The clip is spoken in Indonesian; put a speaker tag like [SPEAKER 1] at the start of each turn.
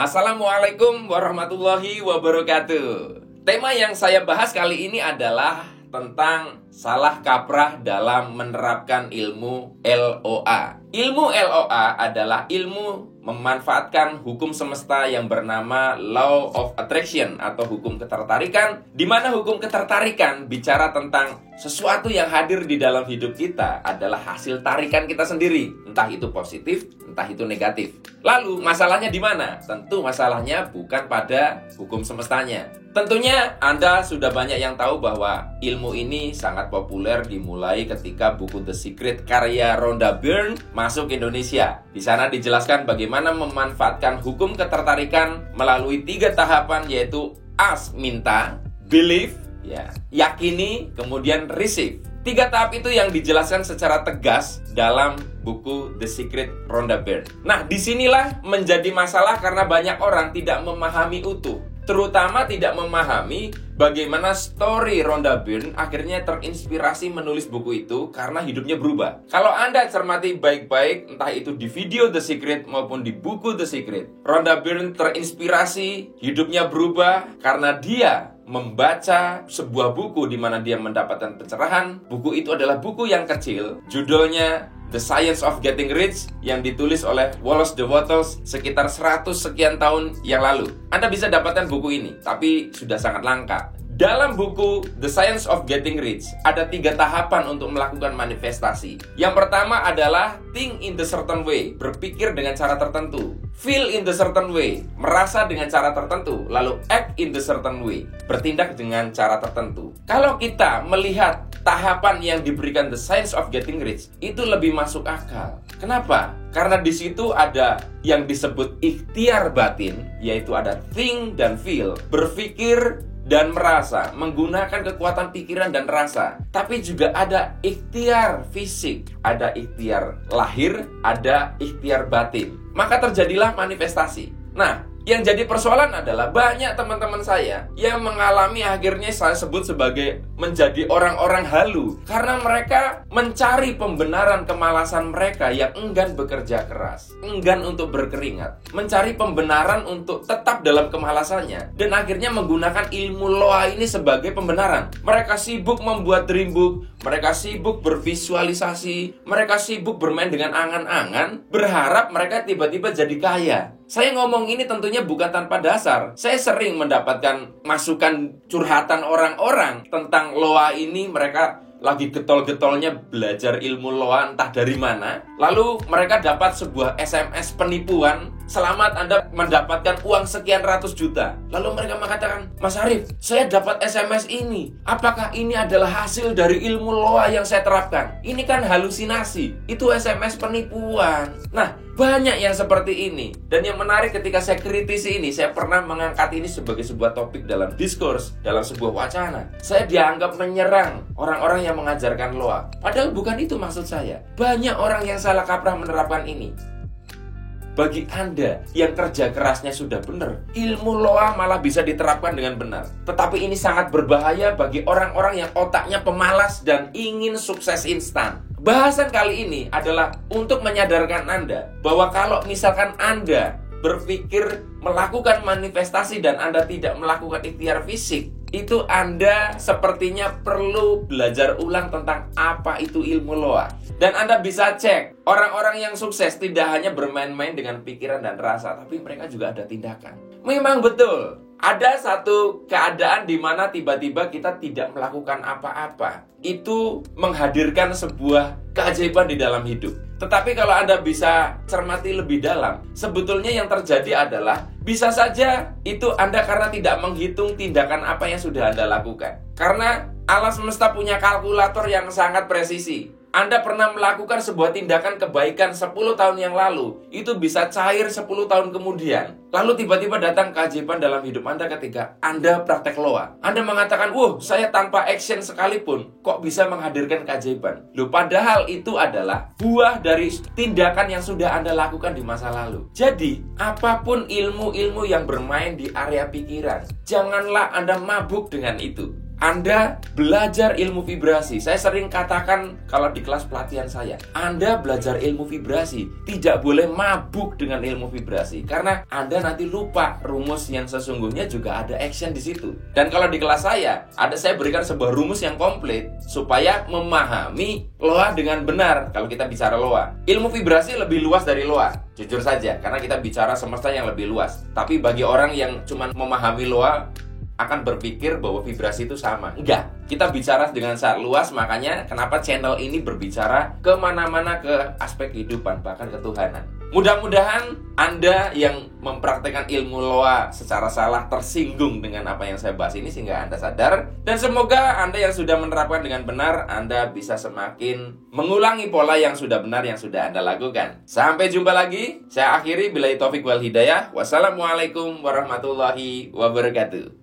[SPEAKER 1] Assalamualaikum warahmatullahi wabarakatuh. Tema yang saya bahas kali ini adalah tentang salah kaprah dalam menerapkan ilmu LOA. Ilmu LOA adalah ilmu memanfaatkan hukum semesta yang bernama Law of Attraction atau hukum ketertarikan, di mana hukum ketertarikan bicara tentang sesuatu yang hadir di dalam hidup kita adalah hasil tarikan kita sendiri, entah itu positif, entah itu negatif. Lalu masalahnya di mana? Tentu masalahnya bukan pada hukum semestanya. Tentunya Anda sudah banyak yang tahu bahwa ilmu ini sangat populer dimulai ketika buku The Secret karya Rhonda Byrne masuk Indonesia. Di sana dijelaskan bagaimana memanfaatkan hukum ketertarikan melalui 3 tahapan, yaitu ask, minta, believe, yakini, kemudian receive. 3 tahap itu yang dijelaskan secara tegas dalam buku The Secret Rhonda Byrne. Nah, disinilah menjadi masalah karena banyak orang tidak memahami utuh, terutama tidak memahami bagaimana story Rhonda Byrne akhirnya terinspirasi menulis buku itu karena hidupnya berubah. Kalau Anda cermati baik-baik, entah itu di video The Secret maupun di buku The Secret, Rhonda Byrne terinspirasi, hidupnya berubah karena dia membaca sebuah buku di mana dia mendapatkan pencerahan. Buku itu adalah buku yang kecil, judulnya The Science of Getting Rich, yang ditulis oleh Wallace de Wattles sekitar 100 sekian tahun yang lalu. Anda bisa dapatkan buku ini, tapi sudah sangat langka. Dalam buku The Science of Getting Rich, ada 3 tahapan untuk melakukan manifestasi. Yang pertama adalah think in the certain way, berpikir dengan cara tertentu. Feel in the certain way, merasa dengan cara tertentu. Lalu act in the certain way, bertindak dengan cara tertentu. Kalau kita melihat tahapan yang diberikan The Science of Getting Rich, itu lebih masuk akal. Kenapa? Karena di situ ada yang disebut ikhtiar batin, yaitu ada think dan feel, berpikir dan merasa, menggunakan kekuatan pikiran dan rasa. Tapi juga ada ikhtiar fisik, ada ikhtiar lahir, ada ikhtiar batin. Maka terjadilah manifestasi. Nah, yang jadi persoalan adalah banyak teman-teman saya yang mengalami akhirnya saya sebut sebagai menjadi orang-orang halu, karena mereka mencari pembenaran kemalasan mereka yang enggan bekerja keras, enggan untuk berkeringat, mencari pembenaran untuk tetap dalam kemalasannya, dan akhirnya menggunakan ilmu LOA ini sebagai pembenaran. Mereka sibuk membuat dream book, mereka sibuk bervisualisasi, mereka sibuk bermain dengan angan-angan, berharap mereka tiba-tiba jadi kaya. Saya ngomong ini tentunya bukan tanpa dasar. Saya sering mendapatkan masukan curhatan orang-orang tentang LOA ini. Mereka lagi getol-getolnya belajar ilmu LOA entah dari mana. Lalu mereka dapat sebuah SMS penipuan, selamat Anda mendapatkan uang sekian ratus juta. Lalu mereka mengatakan, Mas Arief, saya dapat SMS ini. Apakah ini adalah hasil dari ilmu LOA yang saya terapkan? Ini kan halusinasi. Itu SMS penipuan. Nah, banyak yang seperti ini. Dan yang menarik ketika saya kritisi ini, saya pernah mengangkat ini sebagai sebuah topik dalam diskurs, dalam sebuah wacana. Saya dianggap menyerang orang-orang yang mengajarkan LOA. Padahal bukan itu maksud saya. Banyak orang yang salah kaprah menerapkan ini. Bagi Anda yang kerja kerasnya sudah benar, ilmu LOA malah bisa diterapkan dengan benar. Tetapi ini sangat berbahaya bagi orang-orang yang otaknya pemalas dan ingin sukses instan. Bahasan kali ini adalah untuk menyadarkan Anda bahwa kalau misalkan Anda berpikir melakukan manifestasi dan Anda tidak melakukan ikhtiar fisik, itu Anda sepertinya perlu belajar ulang tentang apa itu ilmu LOA. Dan Anda bisa cek, orang-orang yang sukses tidak hanya bermain-main dengan pikiran dan rasa, tapi mereka juga ada tindakan. Memang betul, ada satu keadaan di mana tiba-tiba kita tidak melakukan apa-apa. Itu menghadirkan sebuah keajaiban di dalam hidup. Tetapi kalau Anda bisa cermati lebih dalam, sebetulnya yang terjadi adalah bisa saja itu Anda karena tidak menghitung tindakan apa yang sudah Anda lakukan. Karena alam semesta punya kalkulator yang sangat presisi. Anda pernah melakukan sebuah tindakan kebaikan 10 tahun yang lalu, itu bisa cair 10 tahun kemudian. Lalu tiba-tiba datang keajaiban dalam hidup Anda ketika Anda praktek LOA. Anda mengatakan, saya tanpa action sekalipun, kok bisa menghadirkan keajaiban? Loh, padahal itu adalah buah dari tindakan yang sudah Anda lakukan di masa lalu. Jadi, apapun ilmu-ilmu yang bermain di area pikiran, janganlah Anda mabuk dengan itu. Anda belajar ilmu vibrasi. Saya sering katakan kalau di kelas pelatihan saya, Anda belajar ilmu vibrasi, tidak boleh mabuk dengan ilmu vibrasi, karena Anda nanti lupa rumus yang sesungguhnya juga ada action di situ. Dan kalau di kelas saya berikan sebuah rumus yang komplit supaya memahami loa dengan benar. Kalau kita bicara loa, ilmu vibrasi lebih luas dari loa, jujur saja, karena kita bicara semesta yang lebih luas. Tapi bagi orang yang cuma memahami loa akan berpikir bahwa vibrasi itu sama. Enggak, kita bicara dengan sangat luas. Makanya kenapa channel ini berbicara kemana-mana, ke aspek kehidupan, bahkan ketuhanan. Mudah-mudahan Anda yang mempraktekkan ilmu loa secara salah tersinggung dengan apa yang saya bahas ini, sehingga Anda sadar. Dan semoga Anda yang sudah menerapkan dengan benar, Anda bisa semakin mengulangi pola yang sudah benar, yang sudah Anda lakukan. Sampai jumpa lagi. Saya akhiri, billahi taufik wal hidayah. Wassalamualaikum warahmatullahi wabarakatuh.